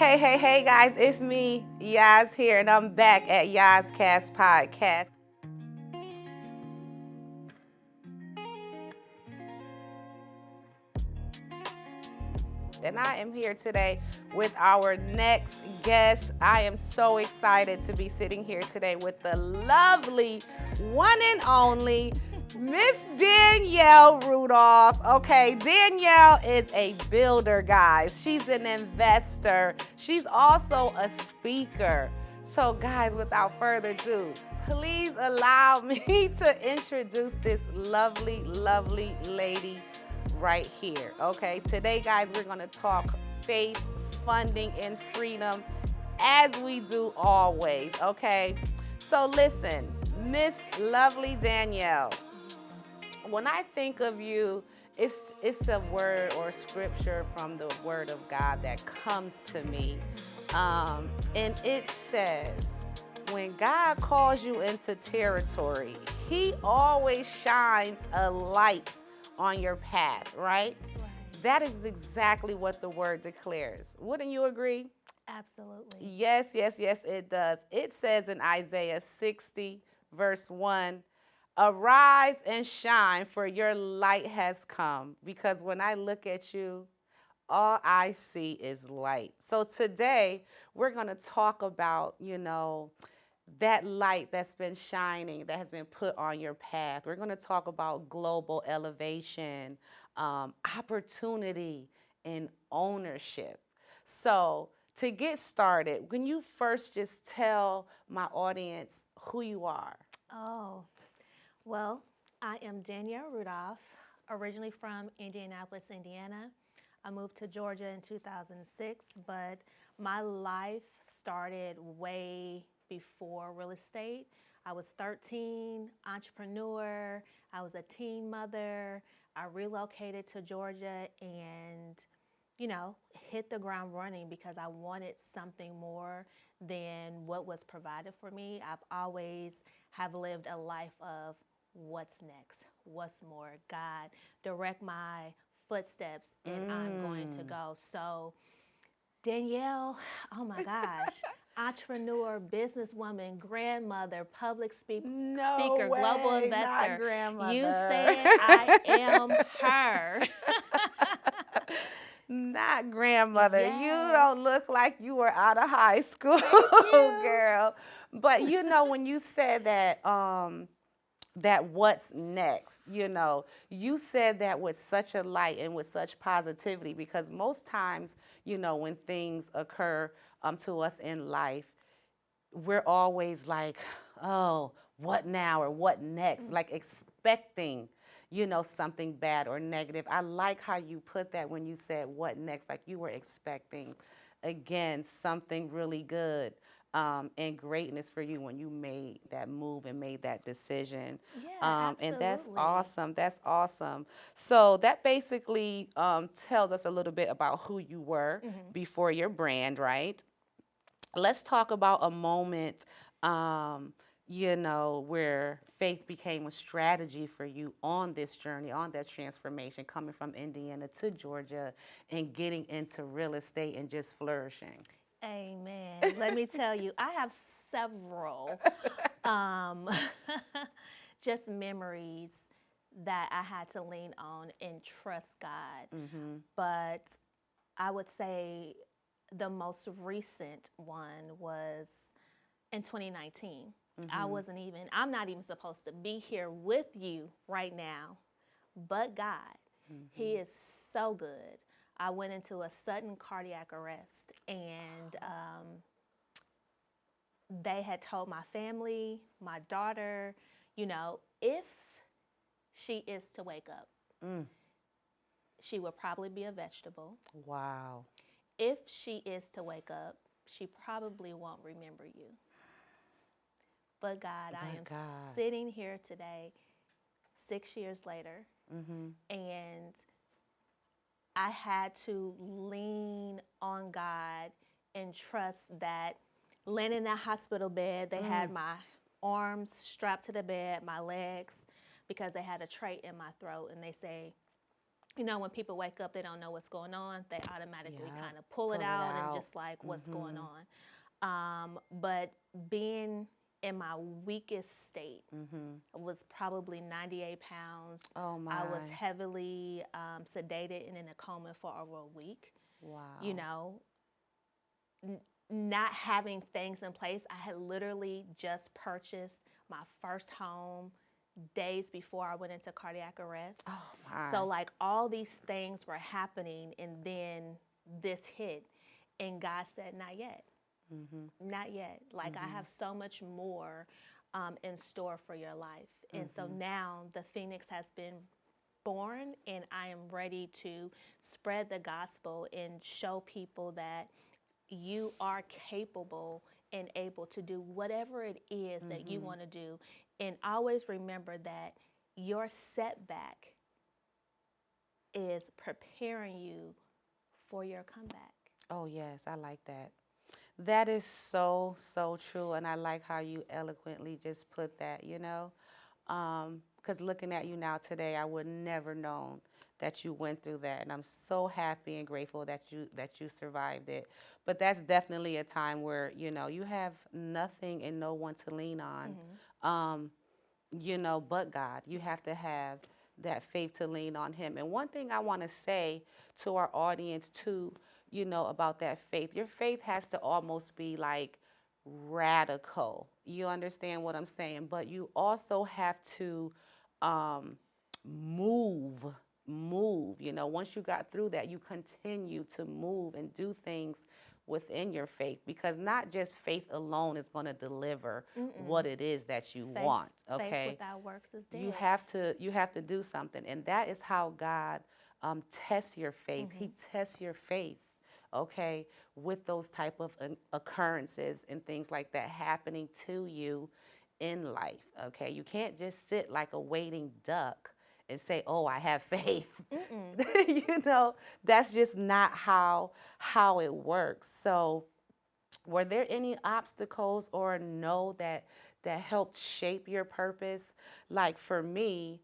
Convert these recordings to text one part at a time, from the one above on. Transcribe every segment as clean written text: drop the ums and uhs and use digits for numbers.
Hey guys, it's me, Yaz here, and I'm back at Yazcast Podcast. And I am here today with our next guest. I am so excited to be sitting here today with the lovely one and only Miss Danielle Rudolph. Okay, Danielle is a builder, guys. She's an investor. She's also a speaker. So, guys, without further ado, please allow me to introduce this lovely lady right here. Okay, today, guys, we're going to talk faith, funding, and freedom as we do always. Okay, so listen, Miss Lovely Danielle, when I think of you, it's a word or scripture from the Word of God that comes to me, and it says, when God calls you into territory, He always shines a light on your path, right? That is exactly what the word declares. Wouldn't you agree? Absolutely. Yes, it does. It says in Isaiah 60, verse 1, arise and shine, for your light has come. Because when I look at you, all I see is light. So today, we're going to talk about, that light that's been shining, that has been put on your path. We're going to talk about global elevation, opportunity, and ownership. So, to get started, can you first just tell my audience who you are? Oh, well, I am Danielle Rudolph, originally from Indianapolis, Indiana. I moved to Georgia in 2006, but my life started way before real estate. I was 13, entrepreneur, I was a teen mother. I relocated to Georgia and hit the ground running because I wanted something more than what was provided for me. I've always have lived a life of what's next, what's more. God, direct my footsteps and I'm going to go. So Danielle, oh my gosh, entrepreneur, businesswoman, grandmother, No speaker, global way, not investor. You grandmother. said I am her. Not grandmother. You Yes. don't look like you were out of high school, Thank you. girl. But when you said that, that what's next, you said that with such a light and with such positivity, because most times, when things occur to us in life, we're always like, oh, what now or what next? Like expecting, something bad or negative. I like how you put that when you said what next, like you were expecting, again, something really good and greatness for you when you made that move and made that decision. Yeah, And that's absolutely. awesome. That's awesome. So that basically tells us a little bit about who you were before your brand, right? Let's talk about a moment, where faith became a strategy for you on this journey, on that transformation, coming from Indiana to Georgia and getting into real estate and just flourishing. Amen. Let me tell you, I have several um, just memories that I had to lean on and trust God. But I would say the most recent one was in 2019. I'm not even supposed to be here with you right now, but God, He is so good. I went into a sudden cardiac arrest, and they had told my family, my daughter, if she is to wake up, she will probably be a vegetable. Wow. If she is to wake up, she probably won't remember you. But God, I But am God. sitting here today, 6 years later, and I had to lean on God and trust that laying in that hospital bed, they had my arms strapped to the bed, my legs, because they had a trait in my throat, and they say, You know, when people wake up, they don't know what's going on. They automatically Yeah. kind of pull it Pull it out and out. just like, what's going Mhm. on? But being in my weakest state Mhm. was probably 98 pounds. Oh I was my. heavily sedated and in a coma for over a week. You Wow. know, not having things in place. I had literally just purchased my first home days before I went into cardiac arrest. Oh So, my. like, all these things were happening, and then this hit, and God said, not yet, Mhm. not yet. Like, I Mhm. have so much more in store for your life. And so Mhm. now the Phoenix has been born, and I am ready to spread the gospel and show people that you are capable and able to do whatever it is that you Mhm. want to do. And always remember that your setback is preparing you for your comeback. Oh yes, I like that. That is so, so true. And I like how you eloquently just put that, you know? Because looking at you now today, I would never known that you went through that. And I'm so happy and grateful that you survived it. But that's definitely a time where, you have nothing and no one to lean on. Mm-hmm. Um, but God. You have to have that faith to lean on Him. And one thing I want to say to our audience, too, about that faith, your faith has to almost be like radical. You understand what I'm saying? But you also have to um, move. Move. Once you got through that, you continue to move and do things within your faith because not just faith alone is going to deliver Mm-mm. what it is that you Faith, want, faith okay? without works is you dead. have to you have to do something, and that is how God tests your faith. Mm-hmm. He tests your faith, okay, with those type of occurrences and things like that happening to you in life, okay? You can't just sit like a waiting duck and say, oh, I have faith. Mm-mm. That's just not how it works. So were there any obstacles or no that helped shape your purpose? Like for me,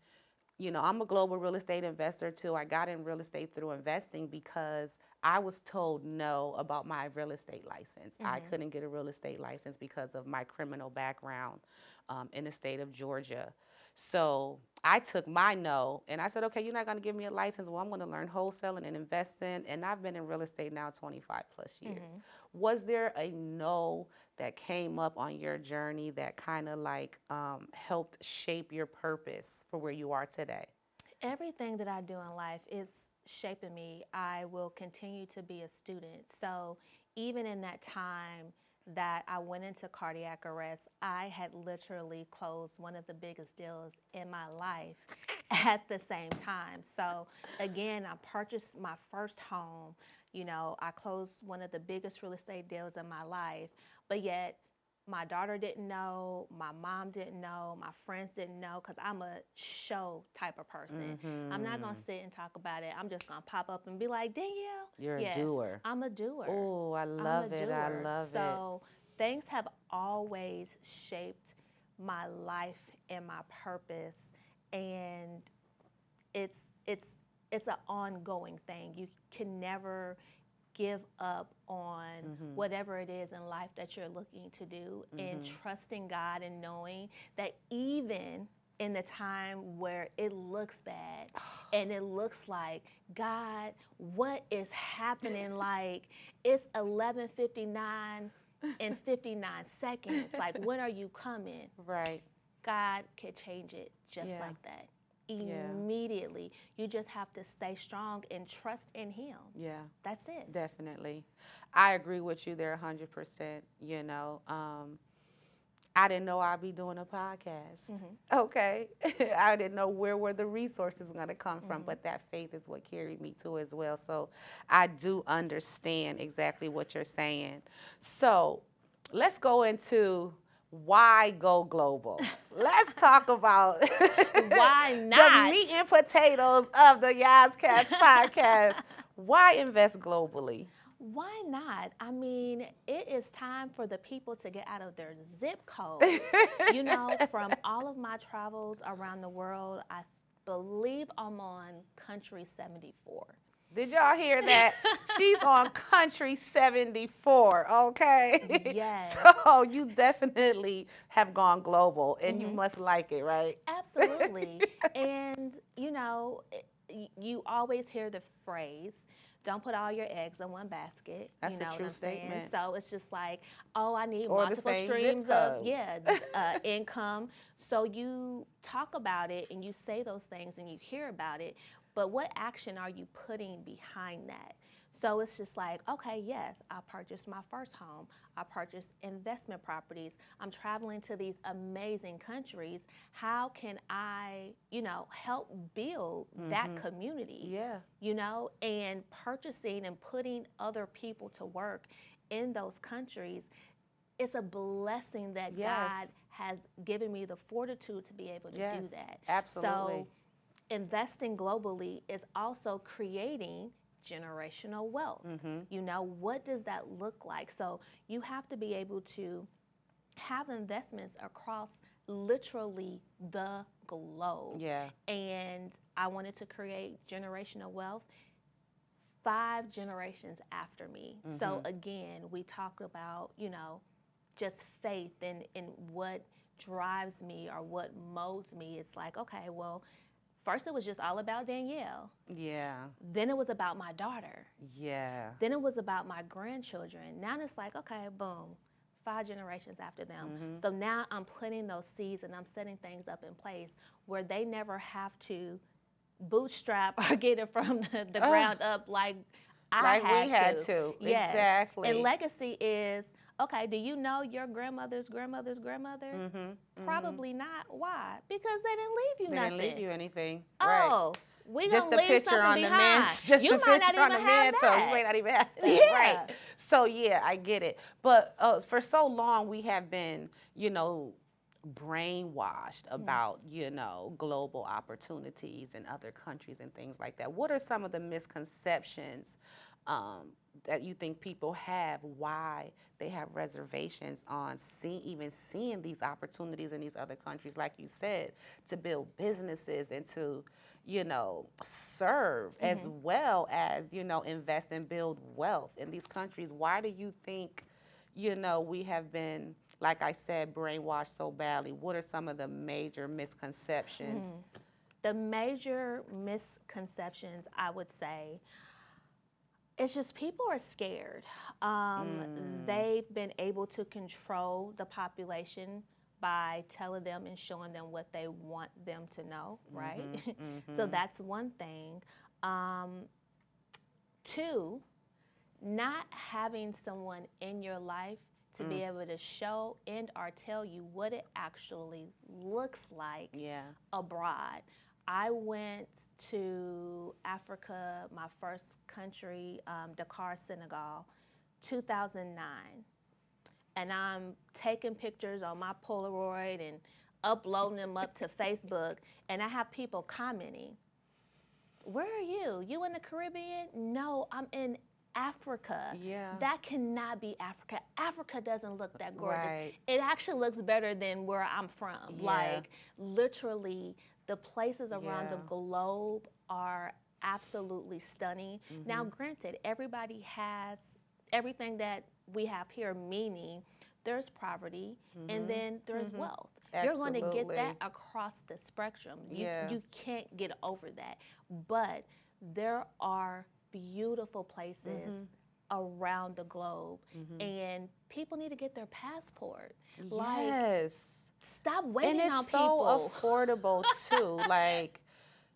I'm a global real estate investor too. I got in real estate through investing because I was told no about my real estate license. I Mm-hmm. couldn't get a real estate license because of my criminal background in the state of Georgia. So I took my no and I said, okay, you're not going to give me a license. Well, I'm going to learn wholesaling and investing. And I've been in real estate now 25 plus years. Mm-hmm. Was there a no that came up on your journey that kind of like helped shape your purpose for where you are today? Everything that I do in life is shaping me. I will continue to be a student. So even in that time that I went into cardiac arrest, I had literally closed one of the biggest deals in my life at the same time. So again, I purchased my first home. I closed one of the biggest real estate deals in my life, but yet my daughter didn't know, my mom didn't know, my friends didn't know, because I'm a show type of person. I'm not going Mm-hmm. to sit and talk about it. I'm just going to pop up and be like, Danielle, You're a yes, doer. I'm a doer. Oh, I I'm a love it. I doer. love it. So things have always shaped my life and my purpose. And it's, it's, it's an ongoing thing. You can never give up on Mm-hmm. whatever it is in life that you're looking to do, and Mm-hmm. trusting God and knowing that even in the time where it looks bad and it looks like, God, what is happening? Like, it's 11:59 and 59 seconds. Like, when are you coming? Right. God can change it just Yeah. like that. Yeah. Immediately. You just have to stay strong and trust in Him. Yeah. That's it. Definitely. I agree with you there 100%. I didn't know I'd be doing a podcast. Mm-hmm. Okay. I didn't know where were the resources going to come from, Mm-hmm. but that faith is what carried me to as well. So I do understand exactly what you're saying. So let's go into why go global. Let's talk about Why the not? meat and potatoes of the Yas Cats podcast. Why invest globally? Why not? I mean, it is time for the people to get out of their zip code. From all of my travels around the world, I believe I'm on country 74. Did y'all hear that? She's on country 74, okay? Yes. So you definitely have gone global and you must like it, right? Absolutely. And, you know, you always hear the phrase, don't put all your eggs in one basket. That's You a know what true I'm saying? statement. So it's just like, oh, I need Or the multiple same zip streams of, code. income. So you talk about it and you say those things and you hear about it, but what action are you putting behind that? So it's just like, okay, yes, I purchased my first home. I purchased investment properties. I'm traveling to these amazing countries. How can I, help build that community? Yeah. And purchasing and putting other people to work in those countries, it's a blessing that Yes. God has given me the fortitude to be able to Yes, do that. absolutely. So investing globally is also creating generational wealth. What does that look like? So you have to be able to have investments across literally the globe. Yeah. And I wanted to create generational wealth 5 generations after me. So again, we talk about, just faith and what drives me or what molds me. It's like, okay, well, first it was just all about Danielle. Yeah. Then it was about my daughter. Yeah. Then it was about my grandchildren. Now it's like, okay, boom, 5 generations after them. So now I'm putting those seeds and I'm setting things up in place where they never have to bootstrap or get it from the ground up like I we had to. Yes. Exactly. And legacy is, okay, do you know your grandmother's grandmother's grandmother? Probably not. Why? Because they didn't leave you nothing. They didn't leave you anything. Oh, we just gonna a leave picture on something the behind. mantle. Just You a might not picture on the even have mantle. You that. might not even have that. Yeah. Right. So yeah, I get it. But for so long we have been, brainwashed about, global opportunities in other countries and things like that. What are some of the misconceptions that you think people have why they have reservations on even seeing these opportunities in these other countries, like you said, to build businesses and to, serve as well as, invest and build wealth in these countries? Why do you think, we have been, like I said, brainwashed so badly? What are some of the major misconceptions? The major misconceptions, I would say, it's just people are scared. They've been able to control the population by telling them and showing them what they want them to know, right? So that's one thing. 2, not having someone in your life to be able to show and or tell you what it actually looks like abroad. I went to Africa, my first country, Dakar, Senegal, 2009. And I'm taking pictures on my Polaroid and uploading them up to Facebook. And I have people commenting, where are you? You in the Caribbean? No, I'm in Africa. Yeah. That cannot be Africa. Africa doesn't look that gorgeous. Right. It actually looks better than where I'm from. Yeah. Like, literally, the places around the globe are absolutely stunning. Now, granted, everybody has everything that we have here, meaning there's poverty and then there's wealth. Absolutely. You're going to get that across the spectrum. You can't get over that. But there are beautiful places around the globe, and people need to get their passport. Yes. Stop waiting on And it's people. so affordable too. Like,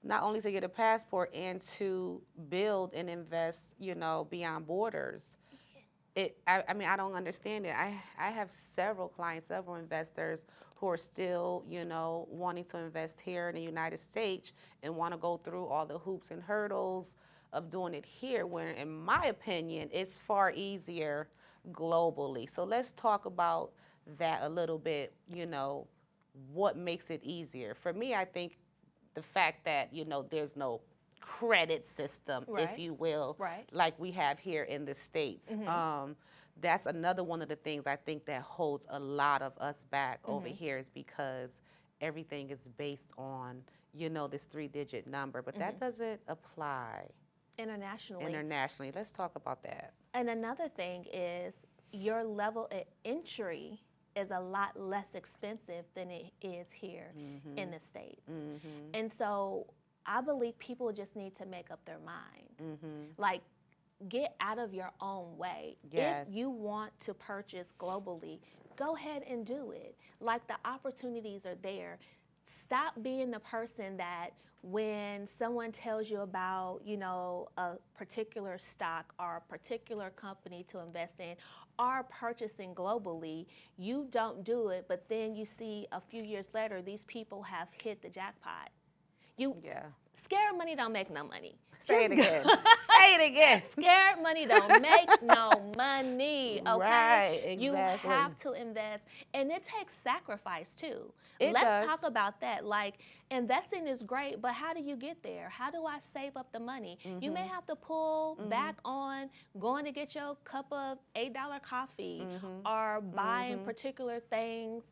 not only to get a passport and to build and invest, beyond borders. I mean, I don't understand it. I have several clients, several investors who are still, wanting to invest here in the United States and want to go through all the hoops and hurdles of doing it here, where, in my opinion, it's far easier globally. So let's talk about that a little bit, what makes it easier. For me, I think the fact that, there's no credit system, if you will, like we have here in the States. That's another one of the things I think that holds a lot of us back over here, is because everything is based on this 3-digit number, but that doesn't apply internationally. Let's talk about that. And another thing is your level of entry is a lot less expensive than it is here in the States. And so I believe people just need to make up their mind. Like, get out of your own way. Yes. If you want to purchase globally, go ahead and do it. Like, the opportunities are there. Stop being the person that when someone tells you about, a particular stock or a particular company to invest in or purchasing globally, you don't do it, but then you see a few years later, these people have hit the jackpot. Scared money don't make no money. Say it again. Say it again. Scared money don't make no money, okay? Right, exactly. You have to invest, and it takes sacrifice too. Let's talk about that. Like, investing is great, but how do you get there? How do I save up the money? You may have to pull back on going to get your cup of $8 coffee or buying particular things,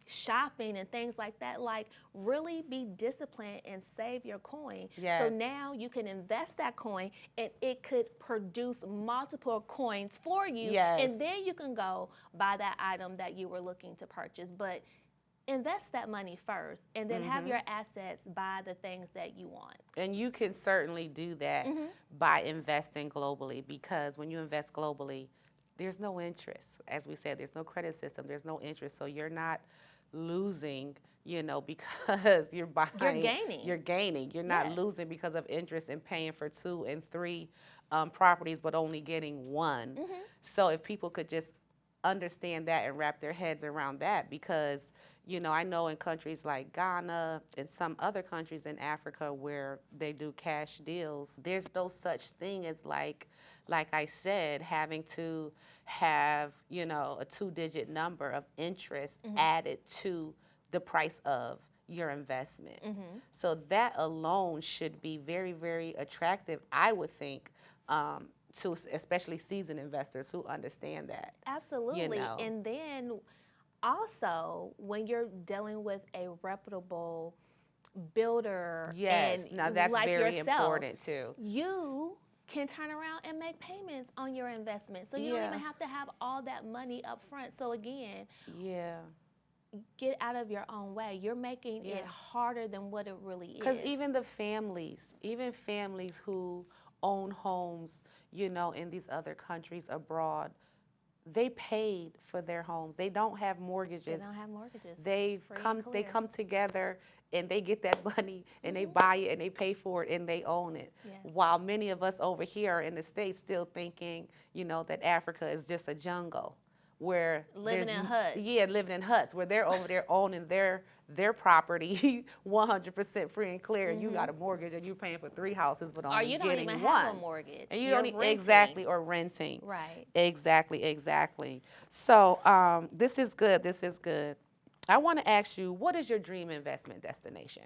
shopping and things like that. Like, really be disciplined and save your coin. Yes. So now you can invest that coin and it could produce multiple coins for you. Yes. And then you can go buy that item that you were looking to purchase. But invest that money first and then have your assets buy the things that you want. And you can certainly do that by investing globally, because when you invest globally, there's no interest. As we said, there's no credit system, there's no interest. So you're not losing, because you're buying. You're gaining. You're gaining. You're not losing because of interest and paying for 2 and 3 properties, but only getting one. So if people could just understand that and wrap their heads around that, because, I know in countries like Ghana and some other countries in Africa where they do cash deals, there's no such thing as like I said, having to have, a 2-digit number of interest added to the price of your investment. So that alone should be very, very attractive, I would think, to especially seasoned investors who understand that. Absolutely. And then also, when you're dealing with a reputable builder, yes, now that's like very yourself, important too. You can turn around and make payments on your investment. So you don't even have to have all that money up front. So again, get out of your own way. You're making it harder than what it really is. Because even families who own homes, in these other countries abroad, they paid for their homes. They don't have mortgages. They don't have mortgages. They come together and they get that money and they buy it and they pay for it and they own it. Yes. While many of us over here in the States still thinking, that Africa is just a jungle where living in huts. Yeah, living in huts where they're over there owning their property 100% free and clear, and you got a mortgage and you're paying for 3 houses but only getting one. Or you don't even have a mortgage. And you don't exactly, or renting. Right. Exactly. So this is good. I want to ask you, what is your dream investment destination?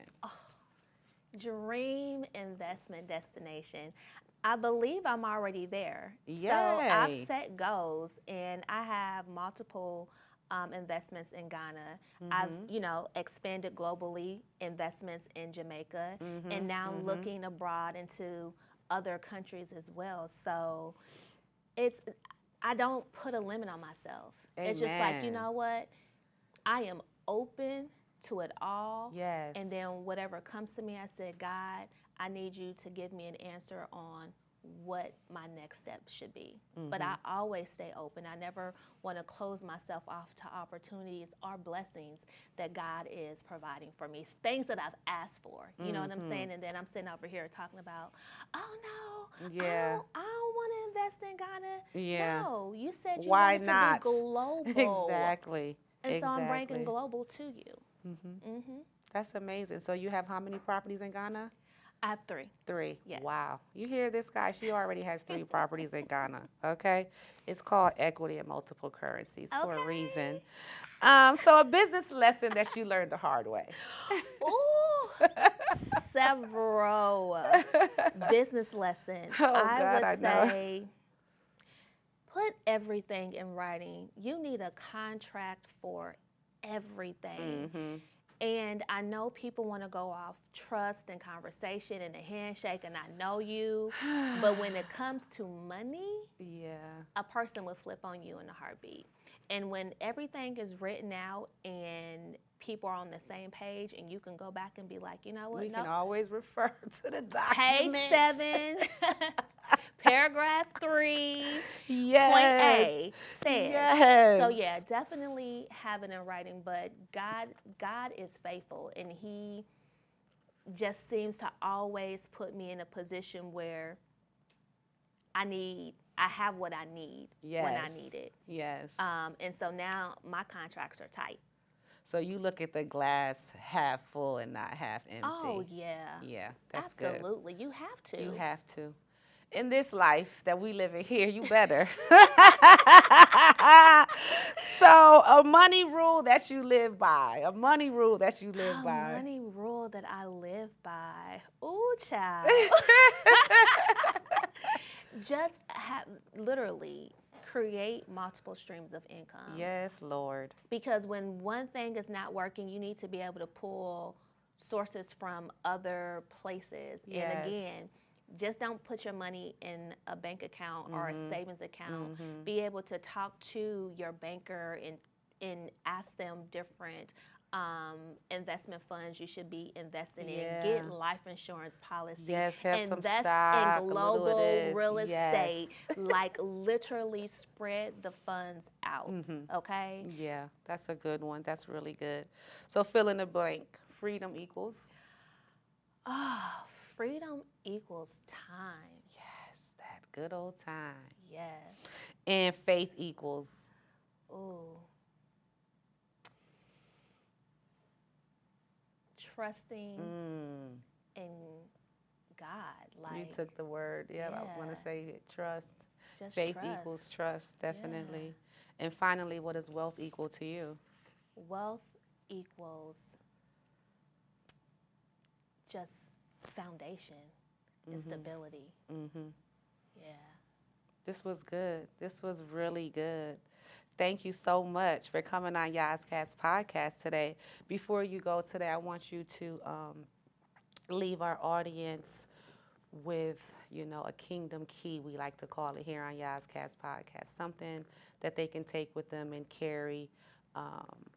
Dream investment destination. I believe I'm already there. Yay. So I've set goals, and I have multiple investments in Ghana. I've, expanded globally, investments in Jamaica, and now looking abroad into other countries as well. So I don't put a limit on myself. Amen. It's just like, you know what? I am open to it all. Yes. And then whatever comes to me, I said, God, I need you to give me an answer on what my next step should be. But I always stay open. I never want to close myself off to opportunities or blessings that God is providing for me, things that I've asked for. You know what I'm saying? And then I'm sitting over here talking about, oh no, I don't want to invest in Ghana. Yeah. No, you said you Why wanted not? to be global. Exactly. And so I'm bringing global to you. That's amazing. So you have how many properties in Ghana? I have 3. 3. Yes. Wow. You hear this guy? She already has 3 properties in Ghana. Okay. It's called equity in multiple currencies for a reason. So a business lesson that you learned the hard way. Ooh, several business lessons. I would say put everything in writing. You need a contract for everything. And I know people want to go off trust and conversation and a handshake and I know you, but when it comes to money, Yeah. a person would flip on you in a heartbeat. And when everything is written out and people are on the same page and you can go back and be like, you know what? We can always refer to the Page document. 7, paragraph 3, Yes. point A says. Yes. So yeah, definitely have it in writing, but God is faithful and he just seems to always put me in a position where I have what I need when I need it. Yes. And so now my contracts are tight. So you look at the glass half full and not half empty. Oh yeah. Yeah, that's good. Absolutely. You have to. You have to. In this life that we live in here, you better. So a money rule that you live by. A money rule that you live by. A money rule that I live by. Ooh, child. Just literally create multiple streams of income. Yes, Lord. Because when one thing is not working, you need to be able to pull sources from other places. Yes. And again, just don't put your money in a bank account or a savings account. Mm-hmm. Be able to talk to your banker and ask them different investment funds you should be investing in. Get life insurance policy. Yes, have some invest stock, in a little global of this. real Yes. estate. Like literally spread the funds out. Okay? Yeah, that's a good one. That's really good. So fill in the blank. Freedom equals? Oh, freedom equals time. Yes, that good old time. Yes. And faith equals? Ooh. Trusting in God. Like You took the word. Yeah, I was going to say trust. just Faith trust. equals trust, definitely. And finally, what does wealth equal to you? Wealth equals just foundation and stability. Yeah. This was good. This was really good. Thank you so much for coming on Yas Cats podcast today. Before you go today, I want you to leave our audience with, a kingdom key, we like to call it here on Yas Cats podcast, something that they can take with them and carry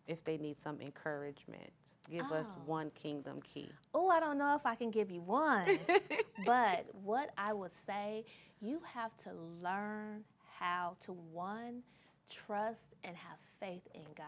if they need some encouragement. Give us one kingdom key. Oh, I don't know if I can give you one, but what I would say, you have to learn how to, one, trust and have faith in God.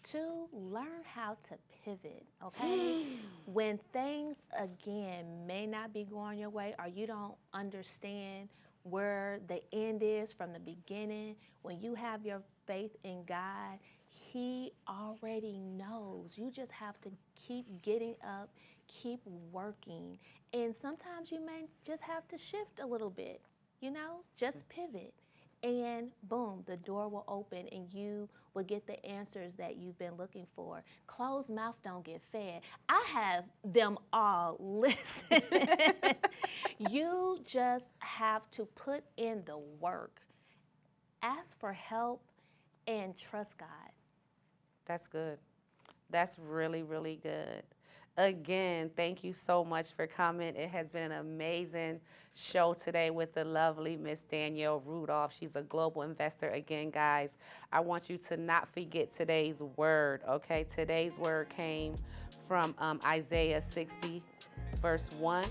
Two, learn how to pivot, okay? When things, again, may not be going your way or you don't understand where the end is from the beginning, when you have your faith in God, He already knows. You just have to keep getting up, keep working. And sometimes you may just have to shift a little bit, just pivot. And boom, the door will open and you will get the answers that you've been looking for. Closed mouth don't get fed. I have them all. Listen, you just have to put in the work, ask for help, and trust God. That's good. That's really, really good. Again, thank you so much for coming. It has been an amazing show today with the lovely Miss Danielle Rudolph. She's a global investor. Again, guys, I want you to not forget today's word, okay? Today's word came from Isaiah 60, verse 1.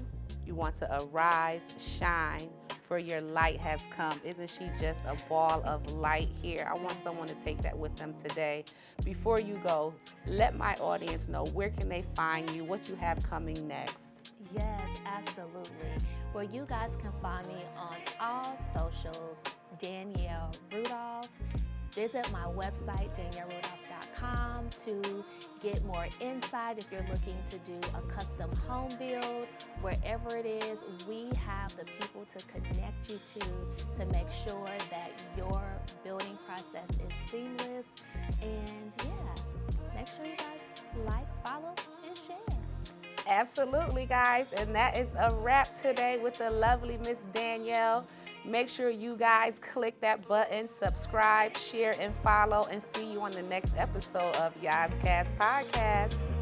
You want to arise, shine, for your light has come. Isn't she just a ball of light here? I want someone to take that with them today. Before you go, let my audience know, where can they find you, what you have coming next? Yes, absolutely. Well, you guys can find me on all socials, Danielle Rudolph. Visit my website, daniellerudolph.com, to get more insight if you're looking to do a custom home build. Wherever it is, we have the people to connect you to make sure that your building process is seamless. And yeah, make sure you guys like, follow, and share. Absolutely, guys. And that is a wrap today with the lovely Miss Danielle. Make sure you guys click that button, subscribe, share, and follow, and see you on the next episode of Yazcast Podcast.